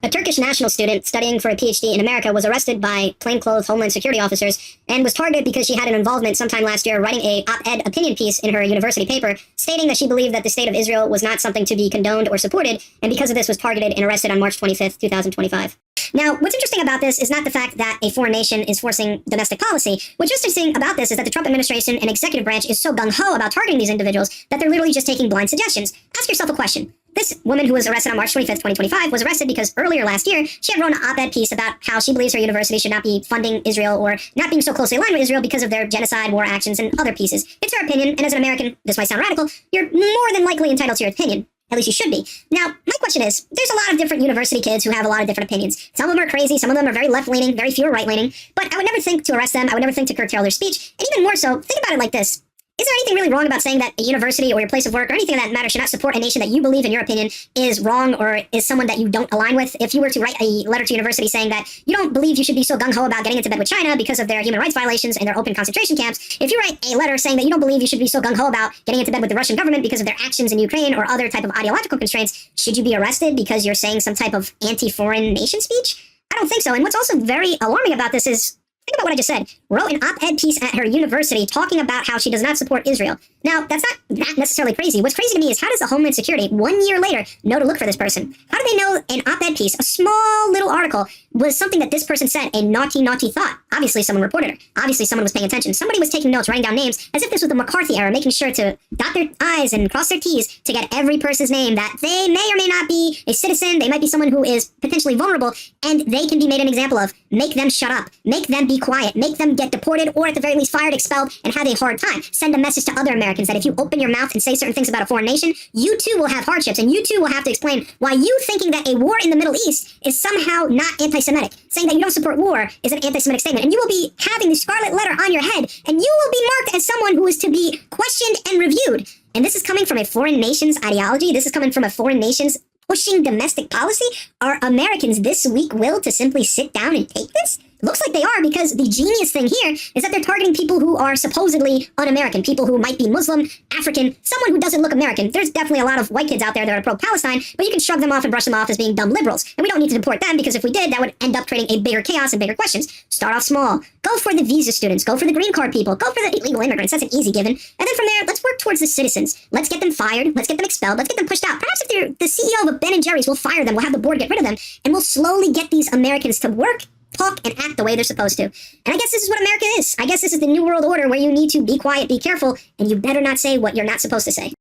A Turkish national student studying for a PhD in America was arrested by plainclothes Homeland Security officers and was targeted because she had an involvement sometime last year writing a op-ed opinion piece in her university paper stating that she believed that the state of Israel was not something to be condoned or supported, and because of this was targeted and arrested on March 25th, 2025. Now, what's interesting about this is not the fact that a foreign nation is forcing domestic policy. What's interesting about this is that the Trump administration and executive branch is so gung-ho about targeting these individuals that they're literally just taking blind suggestions. Ask yourself a question. This woman who was arrested on March 25th, 2025 was arrested because earlier last year, she had written an op-ed piece about how she believes her university should not be funding Israel or not being so closely aligned with Israel because of their genocide, war actions, and other pieces. It's her opinion, and as an American, this might sound radical, you're more than likely entitled to your opinion. At least you should be. Now, my question is, there's a lot of different university kids who have a lot of different opinions. Some of them are crazy, some of them are very left-leaning, very few are right-leaning, but I would never think to arrest them, I would never think to curtail their speech, and even more so, think about it like this. Is there anything really wrong about saying that a university or your place of work or anything of that matter should not support a nation that you believe, in your opinion, is wrong or is someone that you don't align with? If you were to write a letter to university saying that you don't believe you should be so gung-ho about getting into bed with China because of their human rights violations and their open concentration camps, if you write a letter saying that you don't believe you should be so gung-ho about getting into bed with the Russian government because of their actions in Ukraine or other type of ideological constraints, should you be arrested because you're saying some type of anti-foreign nation speech? I don't think so. And what's also very alarming about this is, think about what I just said. Wrote an op-ed piece at her university talking about how she does not support Israel. Now, that's not that necessarily crazy. What's crazy to me is how does the Homeland Security, 1 year later, know to look for this person? How do they know an op-ed piece, a small little article, was something that this person said, a naughty, naughty thought? Obviously, someone reported her. Obviously, someone was paying attention. Somebody was taking notes, writing down names, as if this was the McCarthy era, making sure to dot their I's and cross their T's to get every person's name that they may or may not be a citizen, they might be someone who is potentially vulnerable, and they can be made an example of. Make them shut up. Make them be quiet. Make them get deported, or at the very least fired, expelled, and have a hard time. Send a message to other Americans that if you open your mouth and say certain things about a foreign nation, you too will have hardships, and you too will have to explain why you thinking that a war in the Middle East is somehow not anti-Semitic. Saying that you don't support war is an anti-Semitic statement, and you will be having the scarlet letter on your head, and you will be marked as someone who is to be questioned and reviewed. And this is coming from a foreign nation's ideology. This is coming from a foreign nation's pushing domestic policy. Are Americans this weak-willed to simply sit down and take this? Looks like they are, because the genius thing here is that they're targeting people who are supposedly un-American, people who might be Muslim, African, someone who doesn't look American. There's definitely a lot of white kids out there that are pro-Palestine, but you can shrug them off and brush them off as being dumb liberals. And we don't need to deport them, because if we did, that would end up creating a bigger chaos and bigger questions. Start off small. Go for the visa students. Go for the green card people. Go for the illegal immigrants. That's an easy given. And then from there, let's work towards the citizens. Let's get them fired. Let's get them expelled. Let's get them pushed out. Perhaps if they're the CEO of Ben & Jerry's, we'll fire them. We'll have the board get rid of them. And we'll slowly get these Americans to work, talk, and act the way they're supposed to. And I guess this is what America is. I guess this is the new world order where you need to be quiet, be careful, and you better not say what you're not supposed to say.